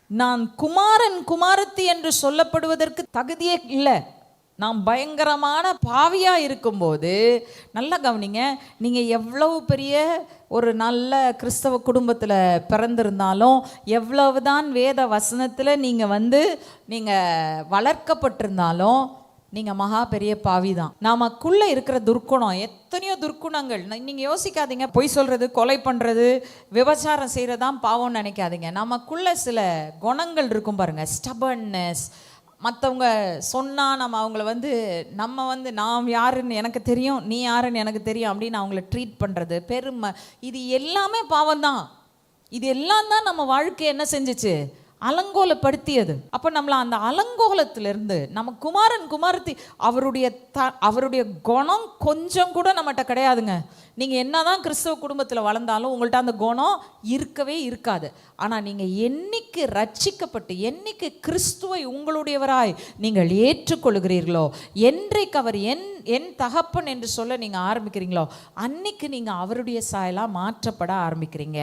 நான் குமாரன் குமாரத்தி என்று சொல்லப்படுவதற்கு தகுதியே இல்லை. நான் பயங்கரமான பாவியாக இருக்கும்போது, நல்லா கவனிங்க, நீங்கள் எவ்வளவு பெரிய ஒரு நல்ல கிறிஸ்தவ குடும்பத்தில் பிறந்திருந்தாலும், எவ்வளவுதான் வேத வசனத்தில் நீங்கள் வளர்க்கப்பட்டிருந்தாலும், நீங்கள் மகா பெரிய பாவி தான். நமக்குள்ளே இருக்கிற துர்க்குணம், எத்தனையோ துர்க்குணங்கள். நீங்கள் யோசிக்காதீங்க, பொய் சொல்கிறது, கொலை பண்ணுறது, விபச்சாரம் செய்கிறதான் பாவம்னு நினைக்காதீங்க. நமக்குள்ளே சில குணங்கள் இருக்கும் பாருங்கள். ஸ்டபர்னஸ், மற்றவங்க சொன்னால் நம்ம அவங்கள நாம் யாருன்னு எனக்கு தெரியும், நீ யாருன்னு எனக்கு தெரியும் அப்படின்னு அவங்கள ட்ரீட் பண்ணுறது, பெருமை, இது எல்லாமே பாவம்தான். இது எல்லாம் தான் நம்ம வாழ்க்கையை என்ன செஞ்சிச்சு? அலங்கோலப்படுத்தியது. அப்போ நம்மளை அந்த அலங்கோலத்திலிருந்து நம்ம குமாரன் குமாரத்தி அவருடைய குணம் கொஞ்சம் கூட நம்மகிட்ட கிடையாதுங்க. நீங்கள் என்னதான் கிறிஸ்தவ குடும்பத்தில் வளர்ந்தாலும் உங்கள்கிட்ட அந்த குணம் இருக்கவே இருக்காது. ஆனால் நீங்கள் என்னைக்கு ரட்சிக்கப்பட்டு, என்னைக்கு கிறிஸ்துவை உங்களுடையவராய் நீங்கள் ஏற்றுக்கொள்கிறீர்களோ, என்றைக்கு அவர் என் தகப்பன் என்று சொல்ல நீங்கள் ஆரம்பிக்கிறீங்களோ, அன்னைக்கு நீங்கள் அவருடைய சாயலாக மாற்றப்பட ஆரம்பிக்கிறீங்க.